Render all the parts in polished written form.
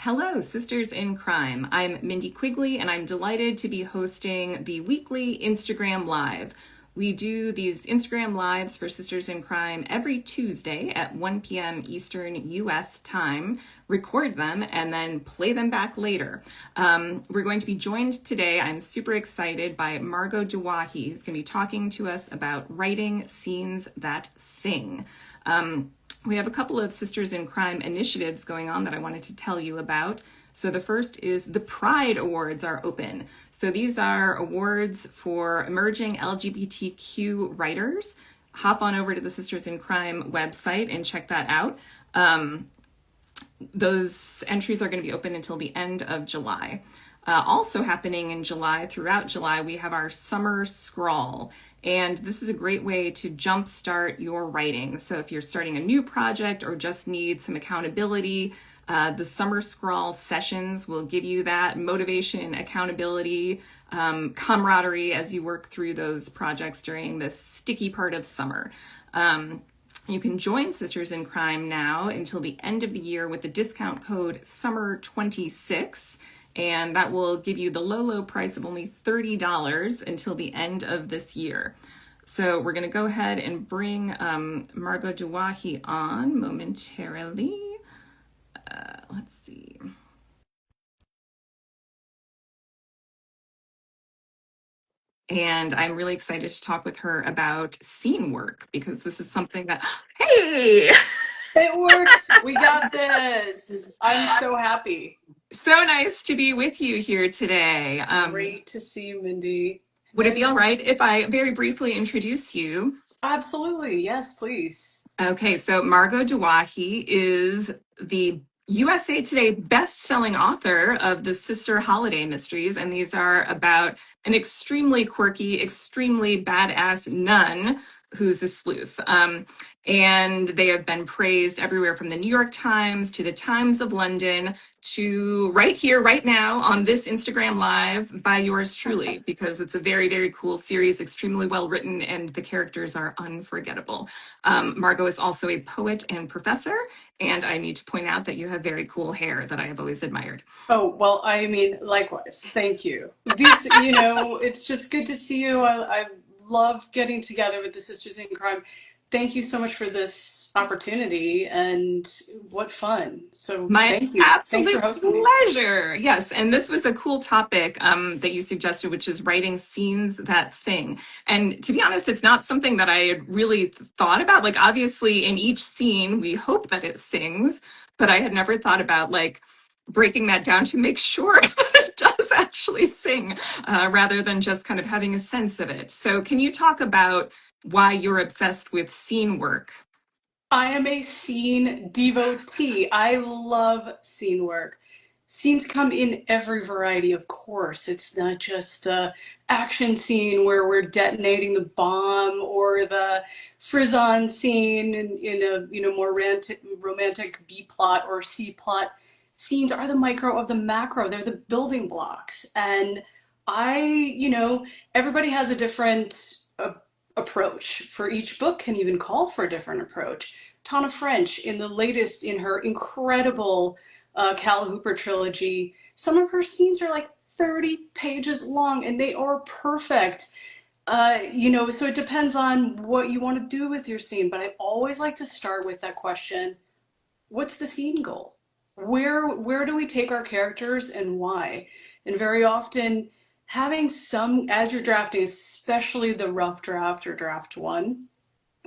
Hello, Sisters in Crime. I'm Mindy Quigley, and I'm delighted to be hosting the weekly Instagram Live. We do these Instagram Lives for Sisters in Crime every Tuesday at 1 p.m. Eastern U.S. time, record them, and then play them back later. We're going to be joined today, I'm super excited, by Margot Douaihy, who's going to be talking to us about writing scenes that sing. We have a couple of Sisters in Crime initiatives going on that I wanted to tell you about. So the first is the Pride Awards are open. So these are awards for emerging LGBTQ writers. Hop on over to the Sisters in Crime website and check that out. Those entries are going to be open until the end of July. Also happening in July, throughout July, we have our Summer Scrawl. And this is a great way to jumpstart your writing. So if you're starting a new project or just need some accountability, the Summer Scrawl sessions will give you that motivation, accountability, camaraderie as you work through those projects during this sticky part of summer. You can join Sisters in Crime now until the end of the year with the discount code SUMMER26. And that will give you the low price of only $30 until the end of this year. So we're going to go ahead and bring Margot Douaihy on momentarily. Let's see. And I'm really excited to talk with her about scene work because this is something that, hey! It worked. We got this. I'm so happy. So nice to be with you here today. Great to see you, Mindy. Would it be all right if I very briefly introduce you? Absolutely. Yes, please. Okay, so Margot Douaihy is the USA Today best-selling author of the Sister Holiday Mysteries, and these are about an extremely quirky, extremely badass nun who's a sleuth. And they have been praised everywhere from the New York Times to the Times of London to right here, right now on this Instagram Live by yours truly, because it's a very, very cool series, extremely well written, and the characters are unforgettable. Margot is also a poet and professor, and I need to point out that you have very cool hair that I have always admired. Oh, well, I mean, likewise. Thank you. It's just good to see you. I love getting together with the Sisters in Crime. Thank you so much for this opportunity, and what fun. So My thank you. Thanks for absolute hosting me. pleasure. Yes, and this was a cool topic that you suggested, which is writing scenes that sing. And to be honest, it's not something that I had really thought about. Like, obviously, in each scene, we hope that it sings, but I had never thought about like breaking that down to make sure that it does actually sing, rather than just kind of having a sense of it. So, can you talk about why you're obsessed with scene work? I am a scene devotee. I love scene work. Scenes come in every variety, of course. It's not just the action scene where we're detonating the bomb or the frizz-on scene in a more romantic B plot or C plot. Scenes are the micro of the macro. They're the building blocks. And everybody has a different approach. For each book can even call for a different approach. Tana French, in the latest, in her incredible Cal Hooper trilogy, some of her scenes are like 30 pages long and they are perfect. So it depends on what you want to do with your scene, but I always like to start with that question, what's the scene goal? Where do we take our characters and why? And very often having some, as you're drafting, especially the rough draft or draft one,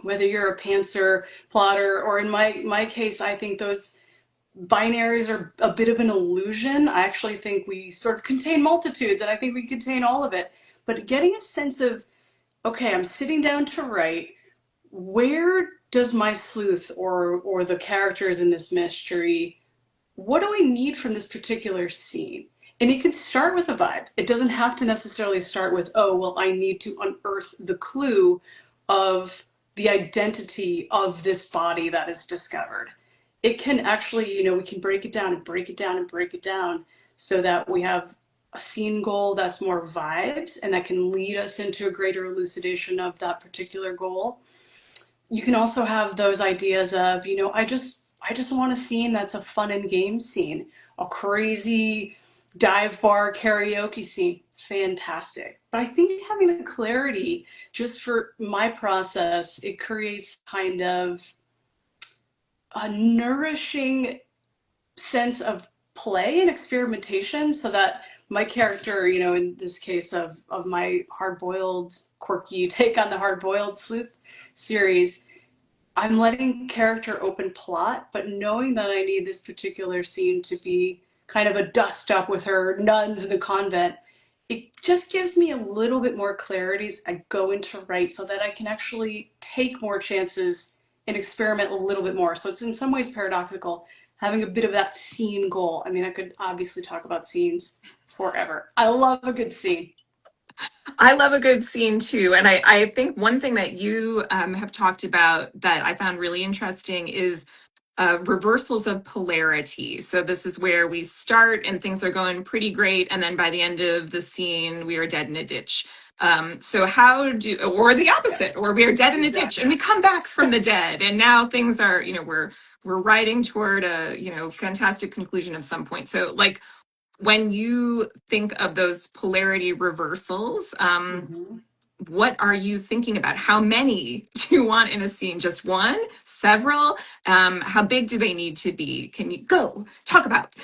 whether you're a pantser, plotter, or in my case, I think those binaries are a bit of an illusion. I actually think we sort of contain multitudes, and I think we contain all of it. But getting a sense of, okay, I'm sitting down to write, where does my sleuth or the characters in this mystery, what do I need from this particular scene? And it can start with a vibe. It doesn't have to necessarily start with, oh, well, I need to unearth the clue of the identity of this body that is discovered. It can actually, we can break it down and break it down and break it down so that we have a scene goal that's more vibes and that can lead us into a greater elucidation of that particular goal. You can also have those ideas of, I just want a scene that's a fun and game scene. a crazy dive bar karaoke scene, fantastic. But I think having the clarity, just for my process, it creates kind of a nourishing sense of play and experimentation so that my character, in this case of my hard-boiled, quirky take on the hard-boiled sleuth series, I'm letting character open plot, but knowing that I need this particular scene to be kind of a dust up with her nuns in the convent, it just gives me a little bit more clarity as I go into write so that I can actually take more chances and experiment a little bit more. So it's in some ways paradoxical, having a bit of that scene goal. I mean, I could obviously talk about scenes forever. I love a good scene. I love a good scene too. And I think one thing that you have talked about that I found really interesting is reversals of polarity. So this is where we start and things are going pretty great, and then by the end of the scene, we are dead in a ditch. So how do, or the Yeah, opposite, or we are dead in a ditch and exactly. we come back from the dead, and now things are, we're riding toward a, fantastic conclusion of some point. So like when you think of those polarity reversals, Mm-hmm. what are you thinking about? How many do you want in a scene? Just one? Several? How big do they need to be? Can you go talk about?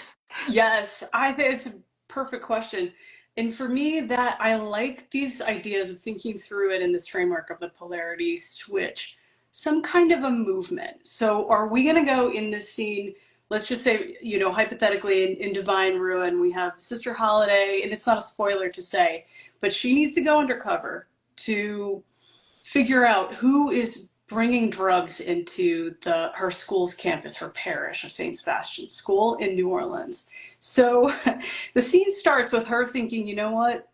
Yes, I think it's a perfect question. And for me, that I like these ideas of thinking through it in this framework of the polarity switch, some kind of a movement. So are we going to go in this scene? Let's just say, hypothetically in Divine Ruin, we have Sister Holiday, and it's not a spoiler to say, but she needs to go undercover to figure out who is bringing drugs into her school's campus, her parish of St. Sebastian's School in New Orleans. So the scene starts with her thinking, you know what?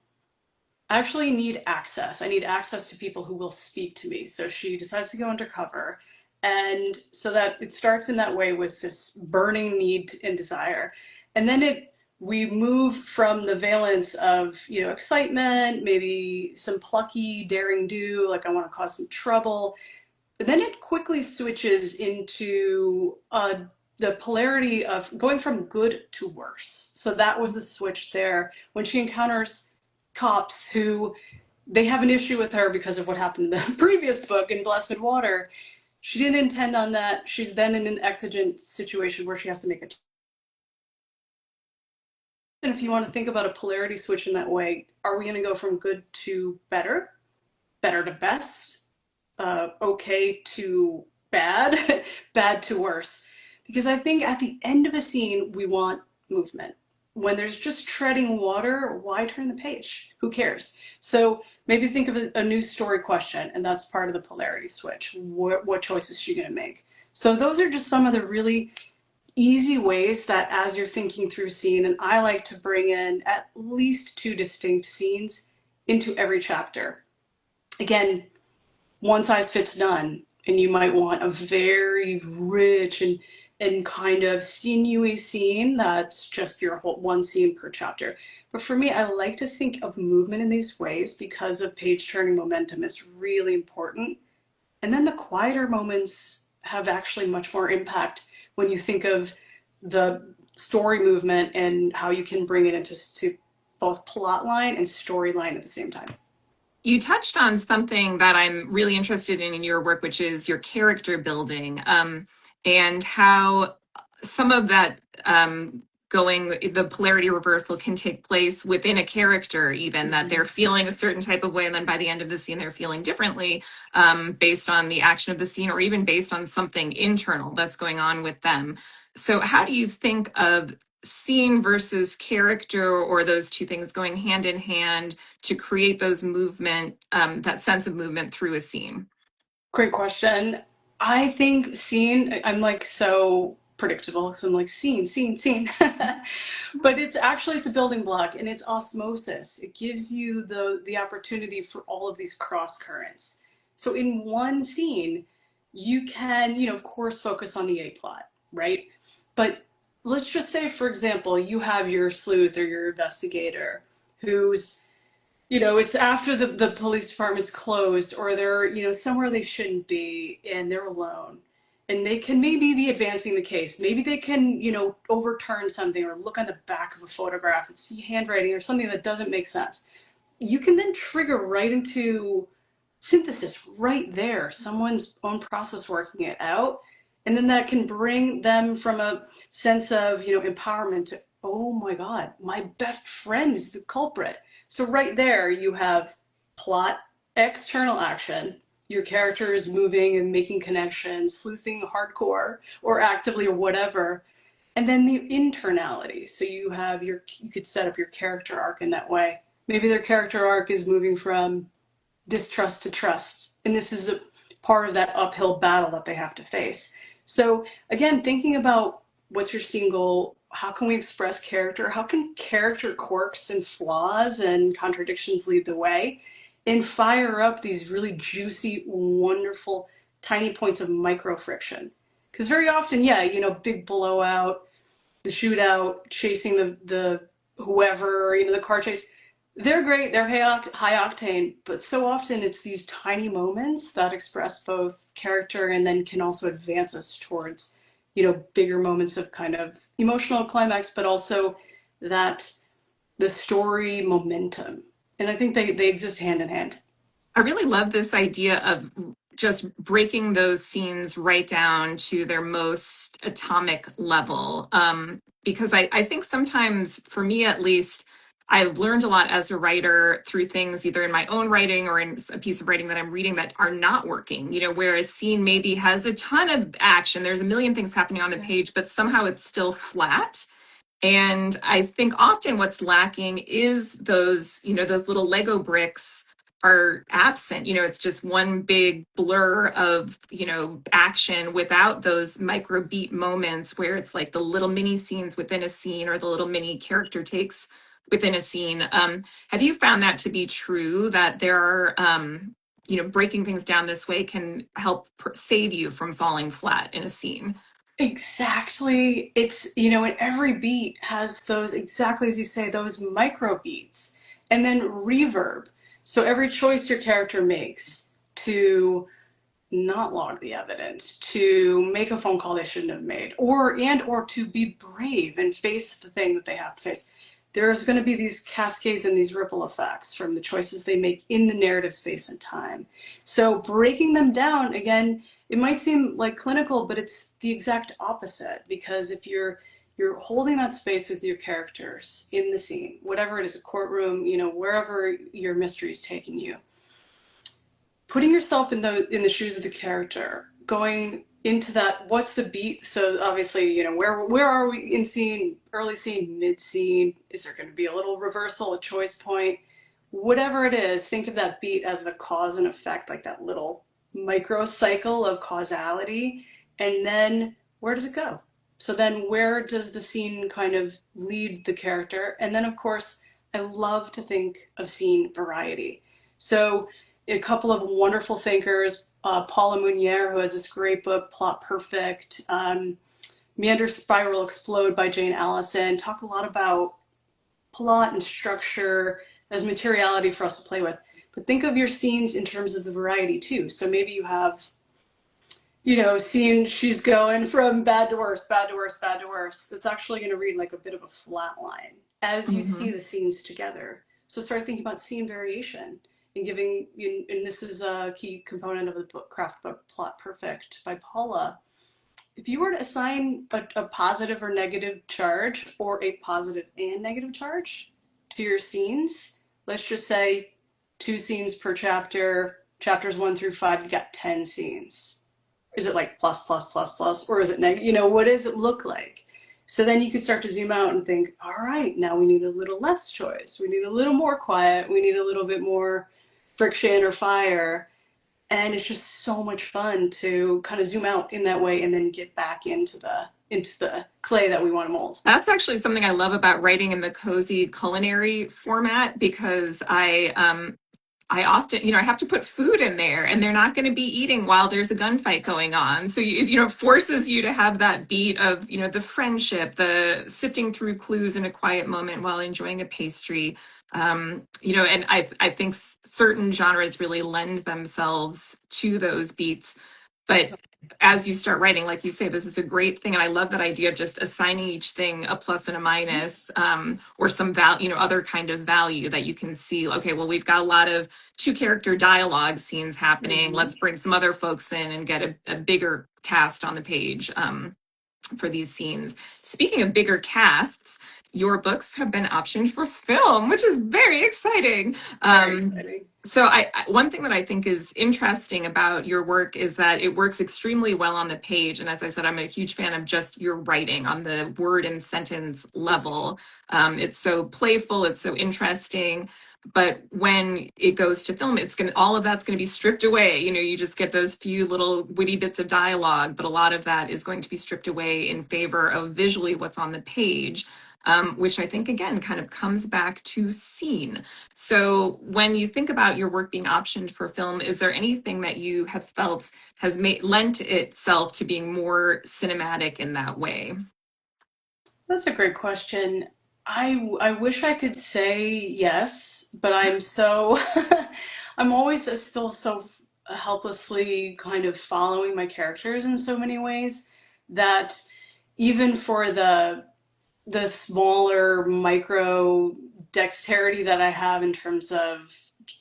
I actually need access. I need access to people who will speak to me. So she decides to go undercover. And so that it starts in that way with this burning need and desire. And then we move from the valence of, excitement, maybe some plucky daring do, like I want to cause some trouble. But then it quickly switches into the polarity of going from good to worse. So that was the switch there when she encounters cops who they have an issue with her because of what happened in the previous book in Blessed Water. She didn't intend on that. She's then in an exigent situation where she has to make a. And if you want to think about a polarity switch in that way, are we going to go from good to better, better to best, okay to bad, bad to worse? Because I think at the end of a scene, we want movement. When there's just treading water, why turn the page? Who cares? So maybe think of a new story question, and that's part of the polarity switch. What choice is she going to make? So those are just some of the really easy ways that as you're thinking through scene, and I like to bring in at least two distinct scenes into every chapter. Again, one size fits none, and you might want a very rich and kind of sinewy scene that's just your whole one scene per chapter. But for me, I like to think of movement in these ways because of page turning momentum is really important. And then the quieter moments have actually much more impact when you think of the story movement and how you can bring it into both plot line and storyline at the same time. You touched on something that I'm really interested in your work, which is your character building, and how some of that going, the polarity reversal can take place within a character, even that they're Mm-hmm. feeling a certain type of way, and then by the end of the scene, they're feeling differently based on the action of the scene or even based on something internal that's going on with them. So, how do you think of scene versus character, or those two things going hand in hand to create those movement, that sense of movement through a scene? Great question. I think scene, I'm like so predictable because I'm like scene, scene, scene. But it's a building block and it's osmosis. It gives you the opportunity for all of these cross currents. So in one scene, you can, of course, focus on the A plot, right? But let's just say, for example, you have your sleuth or your investigator who's it's after the police department's closed or they're, somewhere they shouldn't be and they're alone. and they can maybe be advancing the case. Maybe they can, overturn something or look on the back of a photograph and see handwriting or something that doesn't make sense. You can then trigger right into synthesis right there, someone's own process working it out. And then that can bring them from a sense of, empowerment to, oh my God, my best friend is the culprit. So right there you have plot, external action, your character is moving and making connections, sleuthing hardcore or actively or whatever. And then the internality. So you could set up your character arc in that way. Maybe their character arc is moving from distrust to trust. And this is a part of that uphill battle that they have to face. So again, thinking about what's your scene goal, how can we express character, how can character quirks and flaws and contradictions lead the way, and fire up these really juicy, wonderful, tiny points of micro friction. Because very often, big blowout, the shootout, chasing the whoever, the car chase, they're great, they're high octane, but so often it's these tiny moments that express both character and then can also advance us towards, bigger moments of kind of emotional climax, but also that the story momentum. And I think they exist hand in hand. I really love this idea of just breaking those scenes right down to their most atomic level. Because I think sometimes, for me at least, I've learned a lot as a writer through things either in my own writing or in a piece of writing that I'm reading that are not working, where a scene maybe has a ton of action, there's a million things happening on the page, but somehow it's still flat. And I think often what's lacking is those little Lego bricks are absent. It's just one big blur of, action without those micro beat moments where it's like the little mini scenes within a scene or the little mini character takes within a scene. Have you found that to be true, that there are, breaking things down this way can help save you from falling flat in a scene? Exactly. It's, and every beat has those, exactly as you say, those micro beats and then reverb. So every choice your character makes to not log the evidence, to make a phone call they shouldn't have made, or to be brave and face the thing that they have to face. There's going to be these cascades and these ripple effects from the choices they make in the narrative space and time. So breaking them down, again, it might seem like clinical, but it's the exact opposite, because if you're holding that space with your characters in the scene, whatever it is, a courtroom, wherever your mystery is taking you, putting yourself in the shoes of the character, going into that, what's the beat? So obviously, where are we in scene, early scene, mid scene? Is there going to be a little reversal, a choice point? Whatever it is, think of that beat as the cause and effect, like that little micro cycle of causality. And then where does it go? So then where does the scene kind of lead the character? And then, of course, I love to think of scene variety. So a couple of wonderful thinkers, Paula Meunier, who has this great book, Plot Perfect, Meander, Spiral, Explode by Jane Allison, talk a lot about plot and structure as materiality for us to play with. But think of your scenes in terms of the variety too. So maybe you have, scene, she's going from bad to worse, bad to worse, bad to worse. That's actually going to read like a bit of a flat line as you see the scenes together. So start thinking about scene variation and giving, and this is a key component of the book, craft book, Plot Perfect by Paula. If you were to assign a positive or negative charge, or a positive and negative charge to your scenes, let's just say 2 scenes per chapter, chapters 1 through 5, you got 10 scenes. Is it like plus, plus, plus, plus, or is it negative? What does it look like? So then you can start to zoom out and think, all right, now we need a little less choice. We need a little more quiet. We need a little bit more friction or fire. And it's just so much fun to kind of zoom out in that way and then get back into the clay that we want to mold. That's actually something I love about writing in the cozy culinary format, because I often, I have to put food in there, and they're not going to be eating while there's a gunfight going on. So, it forces you to have that beat of, the friendship, the sifting through clues in a quiet moment while enjoying a pastry. And I think certain genres really lend themselves to those beats. But as you start writing, like you say, this is a great thing. And I love that idea of just assigning each thing a plus and a minus, or some value, other kind of value that you can see. Okay, well, we've got a lot of two character dialogue scenes happening. Mm-hmm. Let's bring some other folks in and get a bigger cast on the page. For these scenes. Speaking of bigger casts, your books have been optioned for film, which is very exciting. Very exciting. So one thing that I think is interesting about your work is that it works extremely well on the page. And as I said, I'm a huge fan of just your writing on the word and sentence level. It's so playful, it's so interesting. But when it goes to film, all of that's gonna be stripped away. You just get those few little witty bits of dialogue, but a lot of that is going to be stripped away in favor of visually what's on the page. Which I think, again, kind of comes back to scene. So when you think about your work being optioned for film, is there anything that you have felt has lent itself to being more cinematic in that way? That's a great question. I wish I could say yes, but I'm so I'm always still so helplessly kind of following my characters in so many ways that even for the smaller micro dexterity that I have in terms of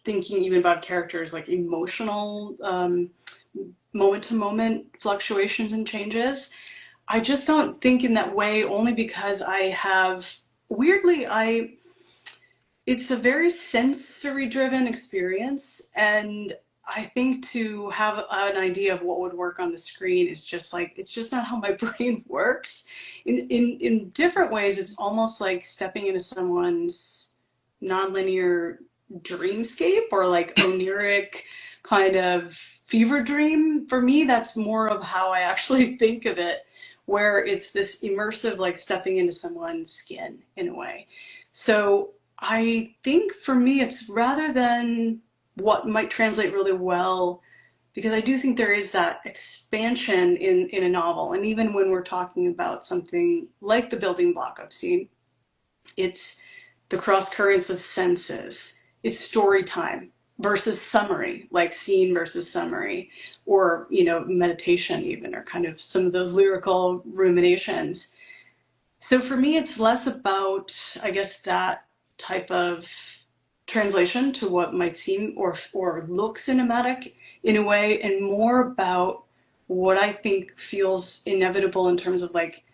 thinking even about characters like emotional moment to moment fluctuations and changes, I just don't think in that way only because I have weirdly I it's a very sensory driven experience, and I think to have an idea of what would work on the screen is just like it's just not how my brain works. In different ways it's almost like stepping into someone's nonlinear dreamscape or like oniric kind of fever dream. For me that's more of how I actually think of it, where it's this immersive like stepping into someone's skin in a way. So I think for me, it's rather than what might translate really well, because I do think there is that expansion in a novel. And even when we're talking about something like the building block I've seen, it's the cross currents of senses, it's story time versus summary, like scene versus summary, or, meditation even, or kind of some of those lyrical ruminations. So for me, it's less about, I guess, that type of translation to what might seem or look cinematic in a way, and more about what I think feels inevitable in terms of like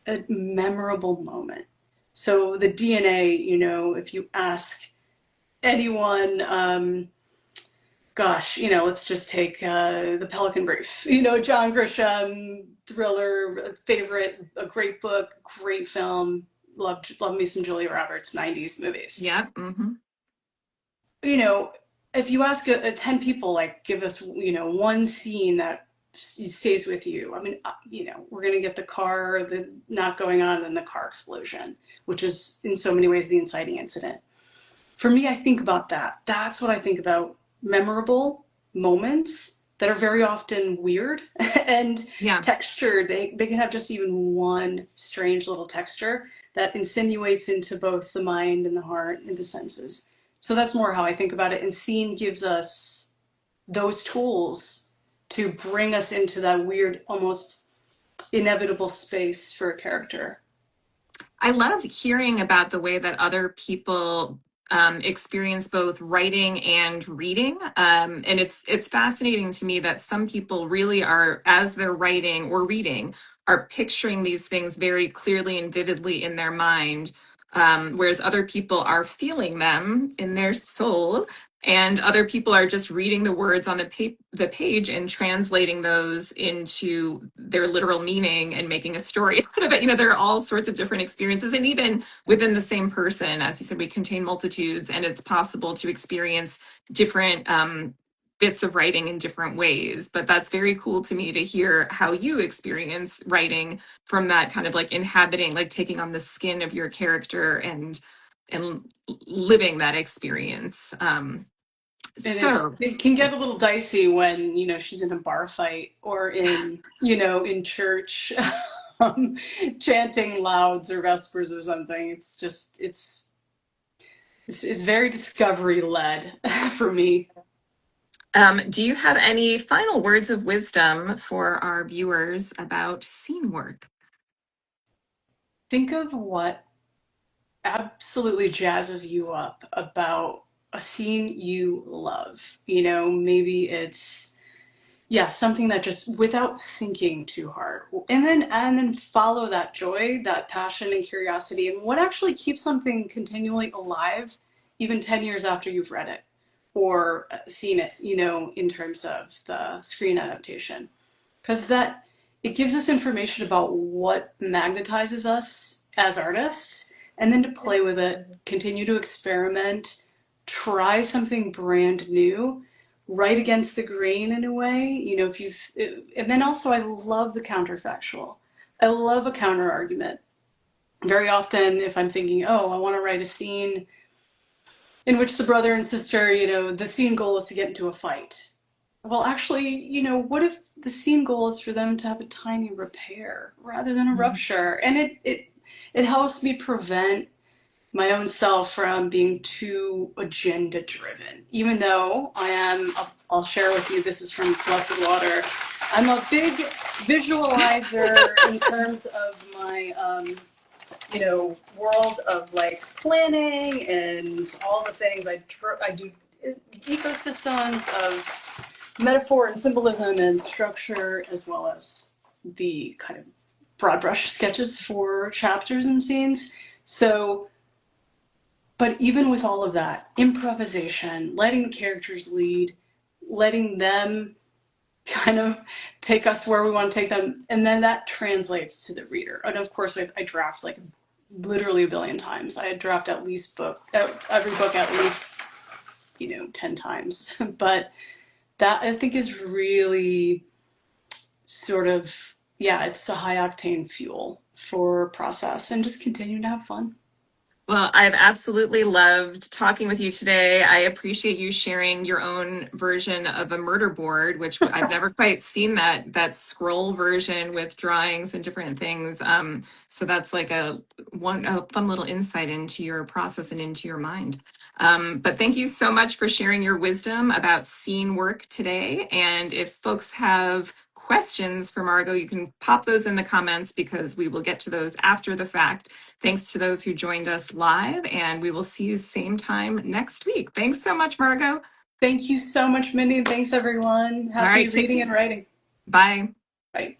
a memorable moment. So the DNA, if you ask anyone, let's just take The Pelican Brief. John Grisham, thriller, favorite, a great book, great film. Love me some Julia Roberts, 90s movies. Yeah. Mm-hmm. If you ask 10 people, like, give us, one scene that stays with you. I mean, we're going to get the car, the not going on, and the car explosion, which is in so many ways the inciting incident. For me, I think about that. That's what I think about memorable moments that are very often weird and Yeah. textured. They can have just even one strange little texture that insinuates into both the mind and the heart and the senses. So that's more how I think about it. And scene gives us those tools to bring us into that weird, almost inevitable space for a character. I love hearing about the way that other people experience both writing and reading. And it's fascinating to me that some people really are, as they're writing or reading, are picturing these things very clearly and vividly in their mind, whereas other people are feeling them in their soul. And other people are just reading the words on the page and translating those into their literal meaning and making a story out of it. There are all sorts of different experiences. And even within the same person, as you said, we contain multitudes, and it's possible to experience different bits of writing in different ways. But that's very cool to me to hear how you experience writing from that kind of like inhabiting, like taking on the skin of your character and living that experience. It can get a little dicey when, she's in a bar fight or in church, chanting louds or vespers or something. It's very discovery led for me. Do you have any final words of wisdom for our viewers about scene work? Think of what absolutely jazzes you up about a scene you love. Maybe it's, yeah, something that just without thinking too hard. And then follow that joy, that passion and curiosity, and what actually keeps something continually alive even 10 years after you've read it or seen it, in terms of the screen adaptation. Because that it gives us information about what magnetizes us as artists, and then to play with it, continue to experiment, try something brand new, right against the grain in a way. If you and then also I love the counterfactual. I love a counter argument. Very often, if I'm thinking, oh, I want to write a scene in which the brother and sister, the scene goal is to get into a fight. Well, actually, what if the scene goal is for them to have a tiny repair rather than a Mhm. rupture? And it helps me prevent my own self from being too agenda driven. Even though I'll share with you, this is from Blessed Water. I'm a big visualizer in terms of my world of like planning and all the things I do, ecosystems of metaphor and symbolism and structure, as well as the kind of broad brush sketches for chapters and scenes. So, but even with all of that, improvisation, letting the characters lead, letting them kind of take us where we want to take them, and then that translates to the reader. And of course, I draft like literally a billion times. I draft at least every book at least 10 times. But that I think is really sort of, yeah, it's a high octane fuel for process and just continue to have fun. Well, I've absolutely loved talking with you today. I appreciate you sharing your own version of a murder board, which I've never quite seen that scroll version with drawings and different things. So that's like a fun little insight into your process and into your mind. But thank you so much for sharing your wisdom about scene work today. And if folks have questions for Margot, you can pop those in the comments because we will get to those after the fact. Thanks to those who joined us live, and we will see you same time next week. Thanks so much, Margot. Thank you so much, Mindy, and thanks everyone. All right, Happy take reading care. and writing. Bye. Bye.